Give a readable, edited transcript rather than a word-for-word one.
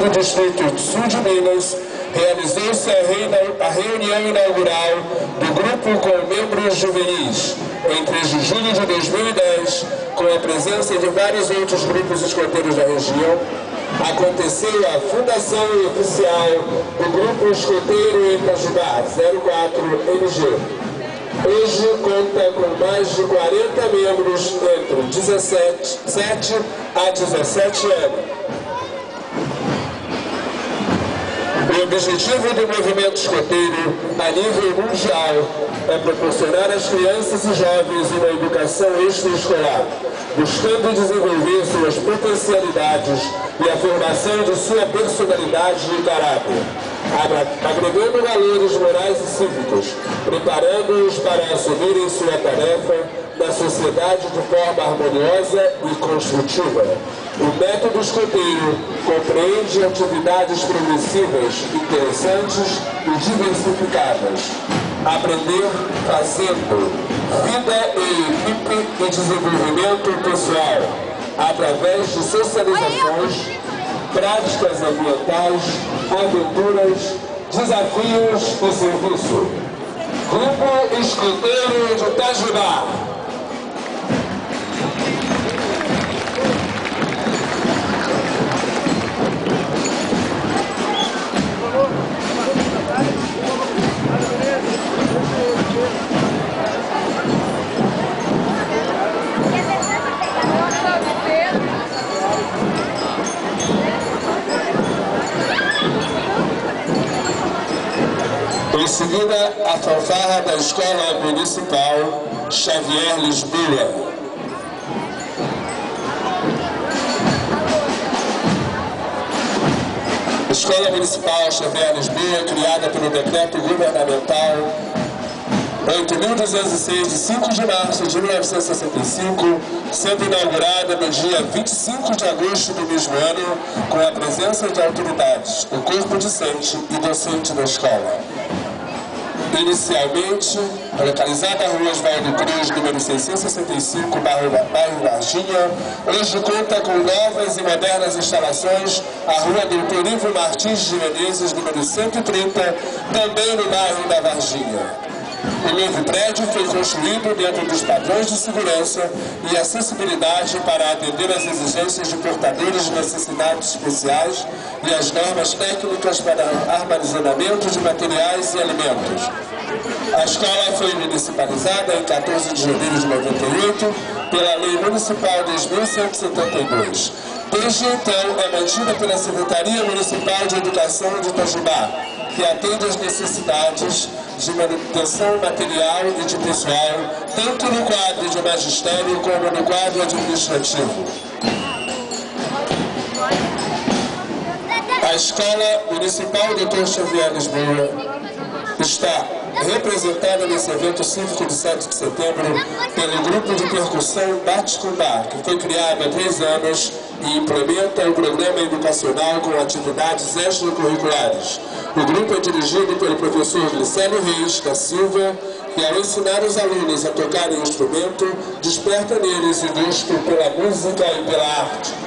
do Distrito Sul de Minas, realizou-se a reunião inaugural do grupo com membros juvenis, em 3 de julho de 2010, com a presença de vários outros grupos escoteiros da região. Aconteceu a fundação oficial do Grupo Escoteiro Itajubá 04MG. Hoje conta com mais de 40 membros entre 7 a 17 anos. O objetivo do movimento escoteiro a nível mundial é proporcionar às crianças e jovens uma educação extraescolar, buscando desenvolver suas potencialidades e a formação de sua personalidade e caráter, agregando valores morais e cívicos, preparando-os para assumirem sua tarefa na sociedade de forma harmoniosa e construtiva. O método escoteiro compreende atividades progressivas, interessantes e diversificadas. Aprender fazendo, vida em equipe e desenvolvimento pessoal, através de socializações, práticas ambientais, aventuras, desafios e serviço. Grupo Escoteiro de Itajubá. Em seguida, a fanfarra da Escola Municipal Xavier Lisboa. Escola Municipal Xavier Lisboa, criada pelo Decreto Governamental 8.206, de 5 de março de 1965, sendo inaugurada no dia 25 de agosto do mesmo ano, com a presença de autoridades, o corpo discente e docente da escola. Inicialmente, localizada na Rua Oswaldo Cruz, número 665, bairro Varginha, hoje conta com novas e modernas instalações, a Rua Doutor Ivo Martins de Menezes, número 130, também no bairro da Varginha. O novo prédio foi construído dentro dos padrões de segurança e acessibilidade para atender às exigências de portadores de necessidades especiais e as normas técnicas para armazenamento de materiais e alimentos. A escola foi municipalizada em 14 de janeiro de 98 pela Lei Municipal 2172. Desde então, é mantida pela Secretaria Municipal de Educação de Itajubá, que atende às necessidades de manutenção material e de pessoal, tanto no quadro de magistério como no quadro administrativo. A Escola Municipal Dr. Xavier Lisboa está representada nesse evento cívico de 7 de setembro pelo grupo de percussão Bate com Bar, que foi criado há 3 anos e implementa o programa educacional com atividades extracurriculares. O grupo é dirigido pelo professor Glicélio Reis da Silva, que ao ensinar os alunos a tocarem o instrumento, desperta neles o gosto pela música e pela arte.